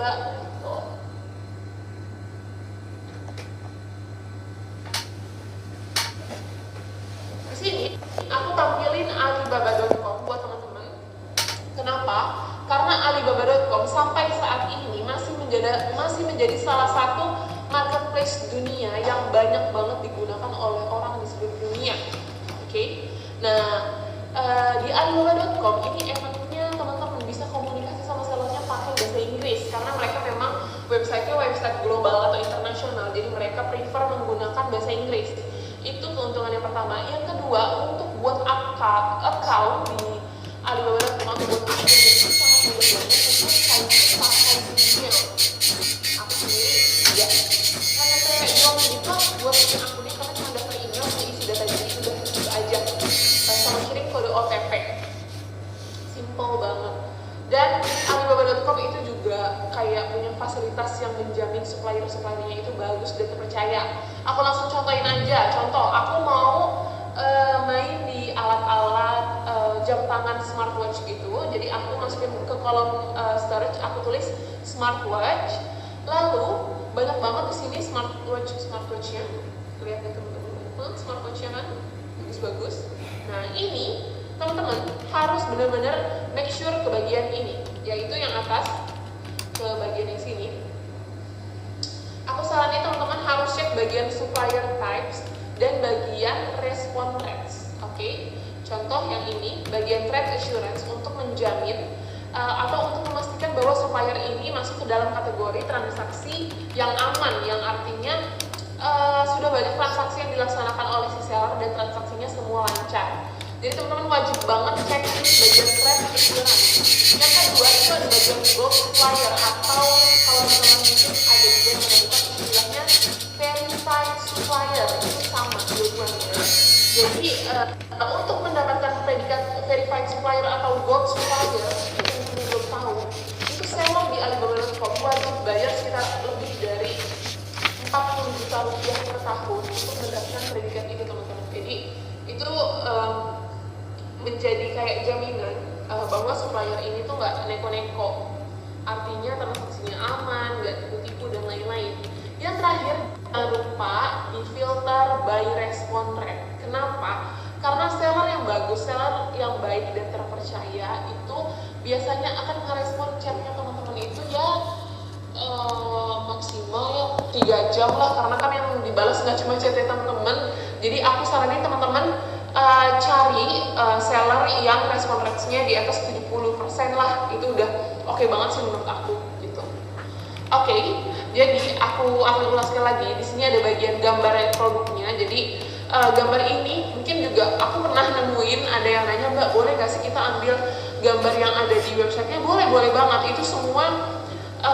juga gitu. Di sini aku tampilin Alibaba.com buat teman-teman. Kenapa? Karena Alibaba.com sampai saat ini masih menjadi salah satu marketplace dunia yang banyak banget digunakan oleh orang di seluruh dunia. Oke. Nah, di Alibaba.com ini enaknya teman-teman bisa komunikasi sama sellernya pakai bahasa Inggris karena mereka memang websitenya website global atau internasional, jadi mereka prefer menggunakan bahasa Inggris. Itu keuntungan yang pertama. Yang kedua, untuk buat account di Alibaba.com atau buat akun itu sangat mudah banget untuk kalian pakai email. Aku sendiri ya, karena saya bilang gitu buat bikin akunnya kalian cuma daftar email, saya isi data diri udah gitu aja, sama kirim kode OTP. Simple banget. Dan Alibaba.com itu juga kayak punya fasilitas yang menjamin supplier-suppliernya itu bagus dan terpercaya. Aku langsung contohin aja. Contoh, aku mau main di alat-alat jam tangan smartwatch gitu. Jadi aku masukin ke kolom storage, aku tulis smartwatch. Lalu banyak banget di sini smartwatchnya. Lihat ya teman-teman, smartwatchnya kan bagus-bagus. Nah ini teman-teman harus benar-benar make sure ke bagian ini, yaitu yang atas ke bagian yang sini. Aku saranin teman-teman harus cek bagian supplier types dan bagian response rates. Oke. Contoh yang ini, bagian trade assurance untuk menjamin atau untuk memastikan bahwa supplier ini masuk ke dalam kategori transaksi yang aman, yang artinya sudah banyak transaksi yang dilaksanakan oleh si seller dan transaksinya semua lancar. Jadi teman-teman wajib banget cek bagian trade assurance. Yang kedua itu ada bagian gold supplier, atau kalau teman-teman mungkin ada juga yang menemukan istilahnya verified supplier, itu sama dua-duanya. Jadi untuk mendapatkan predikat verified supplier atau gold supplier, yang belum tahu, itu seller di Alibaba.com wajib bayar sekitar lebih dari 40 juta rupiah per tahun untuk mendapatkan predikat itu teman-teman. Jadi itu menjadi kayak jaminan bahwa supplier ini tuh nggak neko-neko, artinya transaksinya aman, nggak tipu-tipu dan lain-lain. Yang terakhir, jangan lupa di filter by response rate. Kenapa? Karena seller yang bagus, seller yang baik dan terpercaya itu biasanya akan merespon chatnya teman-teman itu ya maksimal ya 3 jam lah, karena kan yang dibalas nggak cuma chatnya teman-teman. Jadi aku saranin teman-teman cari seller yang respon rate-nya di atas 70% lah, itu udah oke banget sih menurut aku gitu. Oke, jadi aku akan ulaskan lagi. Di sini ada bagian gambar produknya. Jadi gambar ini mungkin juga aku pernah nemuin ada yang nanya, Mbak boleh nggak sih kita ambil gambar yang ada di websitenya? Boleh banget. Itu semua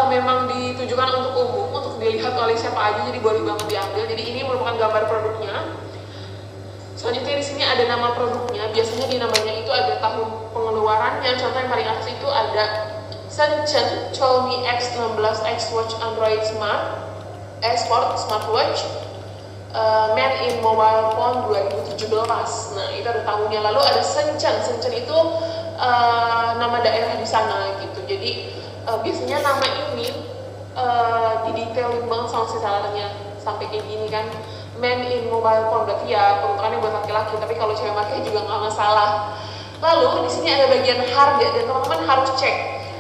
memang ditujukan untuk umum, untuk dilihat oleh siapa aja, jadi boleh banget diambil. Jadi ini merupakan gambar produknya. Selanjutnya di sini ada nama produknya. Biasanya di namanya itu ada tahun pengeluarannya. Contoh yang paling atas itu ada Shenzhen Xiaomi X16X Watch Android Sport Smartwatch made in mobile phone 2017. Nah itu ada tahunnya. Lalu ada Shenzhen itu nama daerah di sana gitu. Jadi biasanya nama ini didetailin banget sama si sellernya sampai kayak gini kan, man in mobile phone, berarti ya peruntukannya buat laki-laki, tapi kalau cewek pakai juga nggak masalah. Lalu di sini ada bagian harga, dan teman-teman harus cek.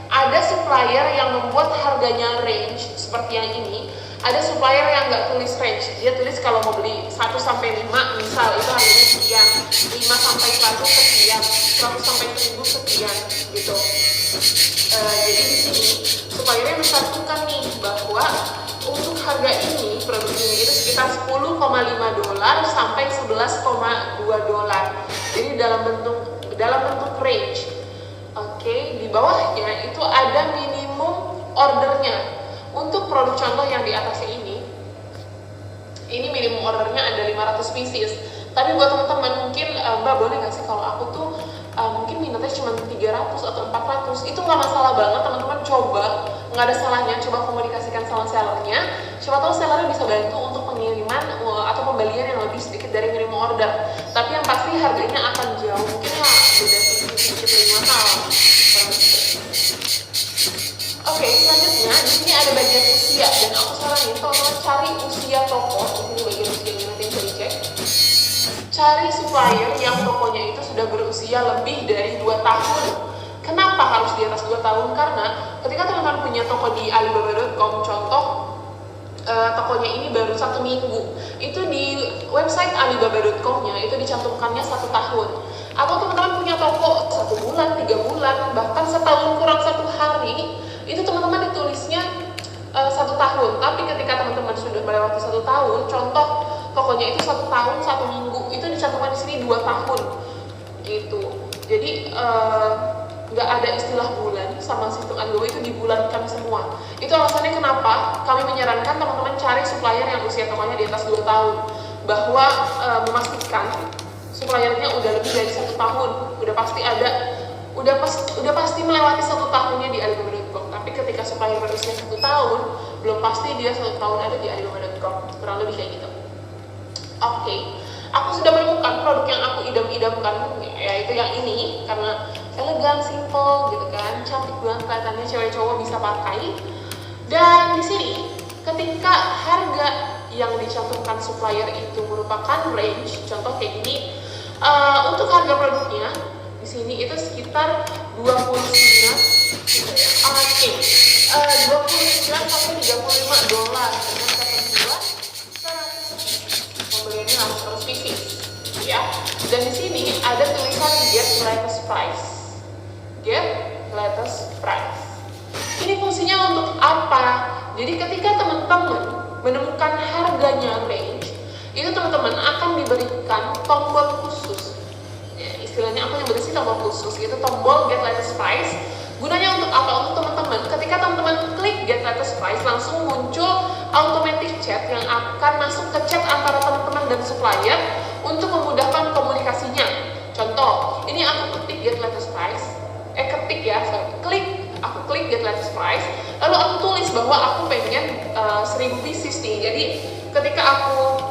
Ada supplier yang membuat harganya range seperti yang ini. Ada supplier yang nggak tulis range, dia tulis kalau mau beli 1 sampai 5 misal itu harganya sekian, 5 sampai 100 sekian, 100 sampai 1000 sekian gitu. Jadi di sini suppliernya mencantumkan nih bahwa untuk harga ini produk ini itu sekitar $10,5 sampai $11,2. Jadi dalam bentuk range. Oke, di bawahnya itu ada minimum ordernya. Untuk produk contoh yang di atasnya ini minimum ordernya ada 500 pieces. Tapi buat teman-teman mungkin Mbak boleh nggak sih kalau aku tuh mungkin minatnya cuma 300 atau 400, itu nggak masalah banget teman-teman. Coba, nggak ada salahnya coba komunikasikan sama sellernya. Siapa tahu sellernya bisa bantu untuk pengiriman atau pembelian yang lebih sedikit dari minimum order. Tapi yang pasti harganya akan jauh, mungkin ya beda sedikit 5 tahun. Oke, selanjutnya di sini sini ada bagian usia, dan aku saranin teman-teman cari usia toko. Di sini bagian usianya nanti bisa dicek. Cari supplier yang tokonya itu sudah berusia lebih dari 2 tahun. Kenapa harus di atas 2 tahun? Karena ketika teman-teman punya toko di alibaba.com, contoh tokonya ini baru 1 minggu, itu di website alibaba.com-nya itu dicantumkannya 1 tahun. Atau teman-teman punya toko 1 bulan, 3 bulan, bahkan setahun kurang 1 hari, itu teman-teman ditulisnya 1 tahun. Tapi ketika teman-teman sudah melewati 1 tahun, contoh tokonya itu 1 tahun 1 minggu, itu dicantumkan di sini 2 tahun gitu. Jadi nggak ada istilah bulan, sama sistem Alibaba itu dibulankan semua. Itu alasannya kenapa kami menyarankan teman-teman cari supplier yang usia tokonya di atas 2 tahun, bahwa memastikan suppliernya udah lebih dari 1 tahun, udah pasti ada, udah pasti melewati 1 tahunnya di alibaba.com. Tapi ketika supplier berusia 1 tahun, belum pasti dia 1 tahun ada di alibaba.com, kurang lebih kayak gitu. Oke, aku sudah menemukan produk yang aku idam-idamkan, yaitu yang ini, karena elegan, simple gitu kan, cantik banget kelihatannya, cewek cowok bisa pakai. Dan di sini ketika harga yang dicantumkan supplier itu merupakan range, contoh kayak gini, untuk harga produknya di sini itu sekitar 29 sampai 35 dolar dengan ketentuan pembeliannya harus fisik, ya. Dan di sini ada tulisan get latest price. Get latest price. Ini fungsinya untuk apa? Jadi ketika teman-teman menemukan harganya range, itu teman-teman akan diberikan tombol khusus. Ya, istilahnya aku nyebutnya sih tombol khusus, itu tombol get latest price. Gunanya untuk apa? Untuk teman-teman, ketika teman-teman klik get latest price, langsung muncul automatic chat yang akan masuk ke chat antara teman-teman dan supplier untuk memudahkan komunikasinya. Contoh, ini aku ketik get latest price, aku klik get latest price, lalu aku tulis bahwa aku pengen 1000 pieces nih. Jadi ketika aku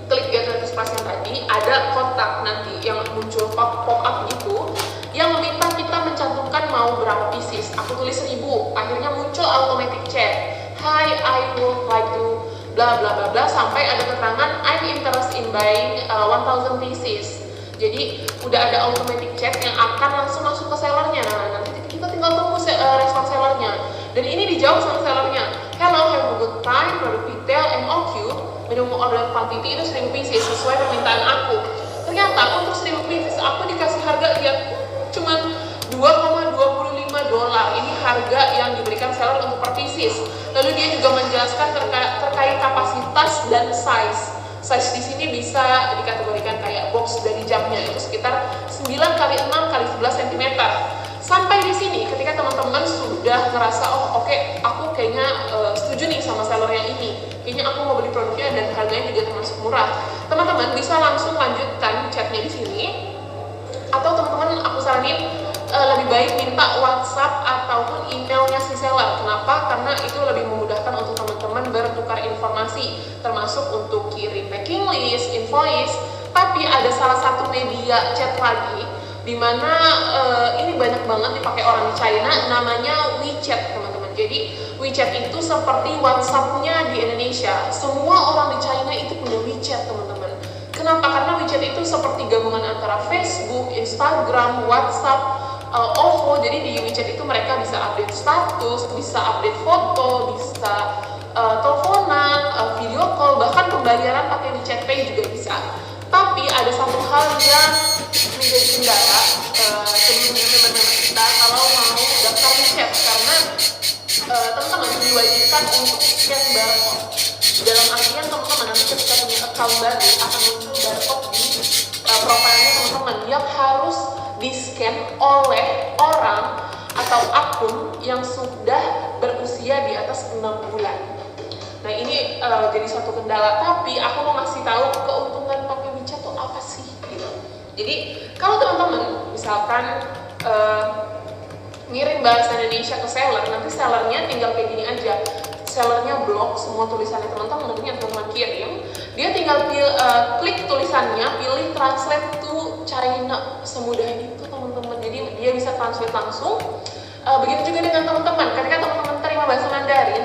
klik get latest price yang tadi, ada kotak nanti yang muncul pop up gitu, yang meminta kita mencantumkan mau berapa pieces. Aku tulis 1000, akhirnya muncul automatic chat, hi, I would like to bla bla bla bla, sampai ada keterangan I'm interested in buying 1000 pieces. Jadi udah ada automatic chat yang akan langsung masuk ke sellernya. Nah, nanti kita tinggal tunggu respon sellernya. Dan ini dijawab sama sellernya, hello, have a good time, product detail, MOQ, minimum order quantity itu 1000 pieces sesuai permintaan aku. Ternyata untuk 1000 pieces aku dikasih harga yang cuma 2,25 dolar. Ini harga yang diberikan seller untuk per pieces. Lalu dia juga menjelaskan terkait kapasitas dan size. Size di sini bisa dikategorikan kayak box dari jamnya, itu sekitar 9x6x11 cm. Sampai di sini ketika teman-teman sudah ngerasa oke, aku kayaknya setuju nih sama seller yang ini, kayaknya aku mau beli produknya dan harganya juga termasuk murah, teman-teman bisa langsung lanjutkan chatnya di sini. Atau teman-teman aku saranin lebih baik minta WhatsApp ataupun emailnya si seller. Kenapa? Karena itu lebih memudahkan untuk teman-teman bertukar informasi, termasuk untuk kirim packing list, invoice. Tapi ada salah satu media chat lagi, di mana ini banyak banget dipakai orang di China, namanya WeChat, teman-teman. Jadi WeChat itu seperti WhatsApp-nya di Indonesia. Semua orang di China itu punya WeChat, teman-teman. Kenapa? Karena WeChat itu seperti gabungan antara Facebook, Instagram, WhatsApp, OVO. Jadi di WeChat itu mereka bisa update status, bisa update foto, bisa teleponan, video call, bahkan pembayaran pakai WeChat Pay juga bisa. Tapi ada satu hal yang menjadi kendala sebelumnya member-member kita kalau mau daftar WeChat, karena teman-teman diwajibkan untuk scan barcode. Dalam artian teman-teman nanti ketika punya account baru akan muncul barcode di profilnya teman-teman yang harus di-scan oleh orang atau akun yang sudah berusia di atas 6 bulan. Nah ini jadi suatu kendala, tapi aku mau ngasih tahu keuntungan pakai WeChat itu apa sih gitu. Jadi kalau teman-teman misalkan ngirim bahasa Indonesia ke seller, nanti sellernya tinggal kayak gini aja, sellernya blok semua tulisannya teman-teman, nanti yang teman-teman kirim, dia tinggal klik tulisannya, pilih translate to China, semudah itu teman-teman. Jadi dia bisa translate langsung. Begitu juga dengan teman-teman, ketika teman-teman terima bahasa Mandarin,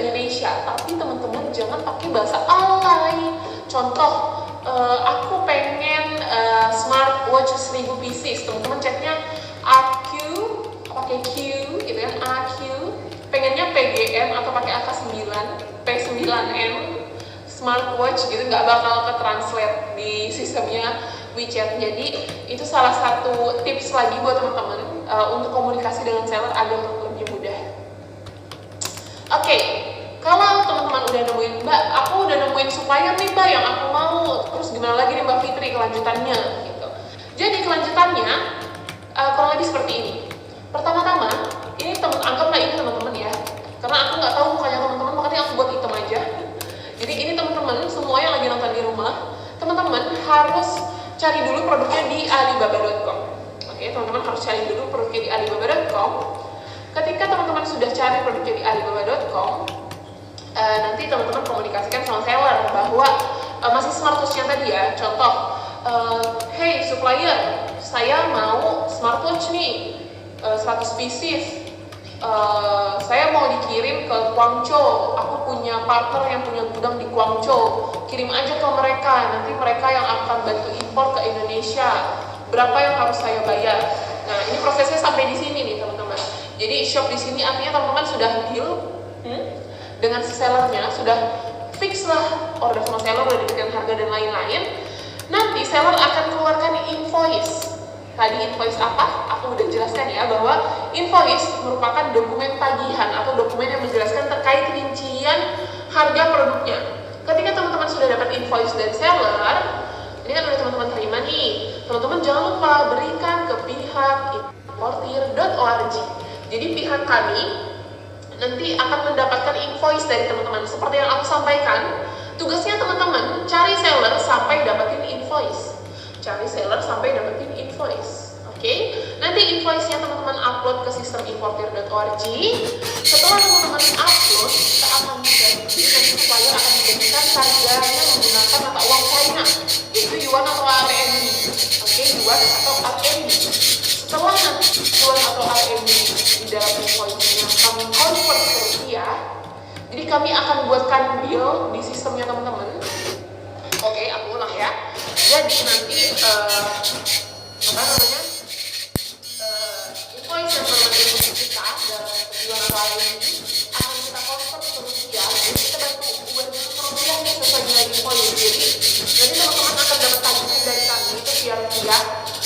Indonesia, tapi teman-teman jangan pakai bahasa alay. Contoh, aku pengen smartwatch 1000 pieces, teman-teman chatnya AQ, pakai Q gitu kan, AQ. Pengennya PGM atau pakai angka 9, P9M, smartwatch gitu, nggak bakal ke-translate di sistemnya WeChat. Jadi itu salah satu tips lagi buat teman-teman untuk komunikasi dengan seller agar lebih mudah. Oke, kalau teman-teman udah nemuin, Mbak, aku udah nemuin supplier nih Mbak yang aku mau, terus gimana lagi nih Mbak Fitri kelanjutannya gitu. Jadi kelanjutannya kurang lebih seperti ini. Pertama-tama, ini anggaplah ini teman-teman ya, karena aku nggak tahu mukanya teman-teman, makanya aku buat hitam aja. Jadi ini teman-teman semua yang lagi nonton di rumah, teman-teman harus cari dulu produknya di alibaba.com. Oke, teman-teman harus cari dulu produknya di alibaba.com. Ketika teman-teman sudah cari produknya di alibaba.com, nanti teman-teman komunikasikan sama seller bahwa masih smartwatch-nya tadi ya. Contoh, hey supplier, saya mau smartwatch nih 100 pieces. Saya mau dikirim ke Guangzhou. Aku punya partner yang punya gudang di Guangzhou. Kirim aja ke mereka. Nanti mereka yang akan bantu impor ke Indonesia. Berapa yang harus saya bayar? Nah, ini prosesnya sampai di sini nih, teman-teman. Jadi shop di sini artinya teman-teman sudah deal dengan si sellernya, sudah fix lah order sama seller, udah diberikan harga dan lain-lain. Nanti seller akan keluarkan invoice. Tadi invoice apa? Aku udah jelaskan ya, bahwa invoice merupakan dokumen tagihan atau dokumen yang menjelaskan terkait rincian harga produknya. Ketika teman-teman sudah dapat invoice dari seller, ini kan udah teman-teman terima nih, teman-teman jangan lupa berikan ke pihak importir.org. Jadi pihak kami nanti akan mendapatkan invoice dari teman-teman. Seperti yang aku sampaikan, tugasnya teman-teman cari seller sampai dapetin invoice. Cari seller sampai dapetin invoice. Oke, nanti invoice-nya teman-teman upload ke sistem importir.org. Setelah teman-teman upload, kita akan jadi nanti supplier akan memberikan harganya menggunakan mata uang China, yaitu yuan atau RMB. Oke, yuan atau RMB. Setelah nanti yuan atau RMB di dalam invoice-nya kami convert ke rupiah, jadi kami akan buatkan bill di sistemnya teman-teman. Oke, aku ulang ya. Jadi nanti invoice yang bermanfaat kita dalam tujuan awal ini akan kita convert ke rupiah. Jadi kita bantu buat ke rupiah sesuai dengan invoice. Jadi nanti teman-teman akan dapat tagihan dari kami itu biar rupiah,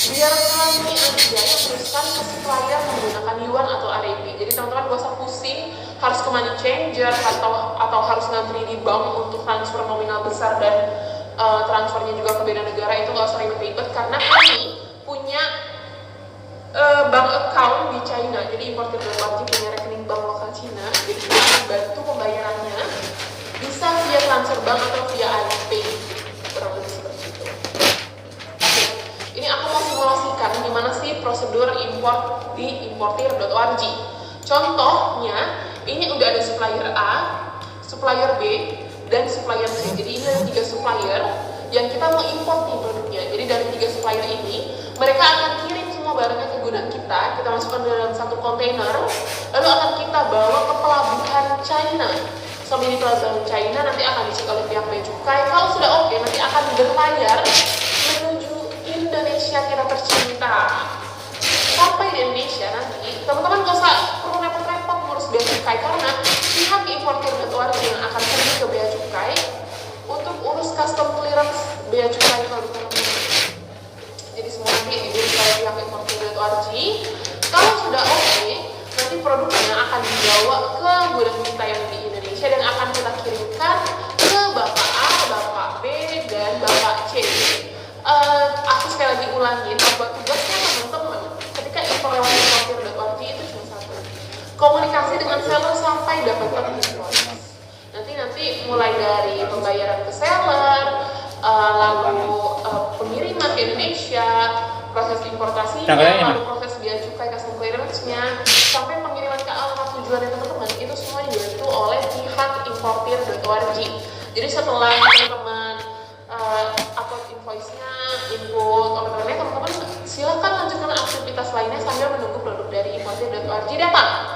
biar kami aja yang teruskan ke supplier menggunakan yuan atau RMB. Jadi teman-teman gak usah pusing harus ke money changer atau harus ngantri di bank untuk transfer nominal besar dan transfernya juga ke beda negara. Itu gak usah ribet-ribet karena kami punya bank account di China. Jadi importir.org punya rekening bank lokal Cina. Jadi kita akan bantu pembayarannya bisa via transfer bank atau via Alipay, kurang lebih seperti itu. Oke, ini aku mau simulasikan gimana sih prosedur import di importir.org. Contohnya, ini udah ada supplier A, supplier B, dan supplier C. Jadi ini ada 3 supplier yang kita mau import nih produknya. Jadi dari 3 supplier ini, mereka akan kirim semua barangnya ke gudang kita masukkan dalam satu kontainer, lalu akan kita bawa ke pelabuhan China. Sampai di pelabuhan China nanti akan dicek oleh pihak bea cukai. Kalau sudah oke, nanti akan berlayar menuju Indonesia kita tercinta. Sampai di Indonesia nanti, teman-teman gak usah perlu repot-repot ngurus bea cukai karena pihak importir.org yang akan pergi ke bea cukai untuk urus custom clearance bea cukai produk teman-teman. Jadi semua nanti diurus oleh pihak importir.org. Kalau sudah oke, nanti produknya akan dibawa ke gudang kita yang di Indonesia dan akan kita kirimkan ke Bapak A, Bapak B, dan Bapak C. Aku sekali lagi ulangin bahwa tugasnya teman-teman ketika impor lewat importir.org itu cuma satu, komunikasi dengan seller sampai dapatkan invoice. Nanti mulai dari pembayaran ke seller, lalu pengiriman ke Indonesia, proses importasinya, lalu proses bea cukai custom clearance-nya, sampai pengiriman ke alamat tujuannya teman-teman, itu semua dibantu oleh pihak importir.org. Jadi setelah teman-teman upload invoice-nya, input ordernya, teman-teman silakan lanjutkan aktivitas lainnya sambil menunggu produk dari importir.org datang.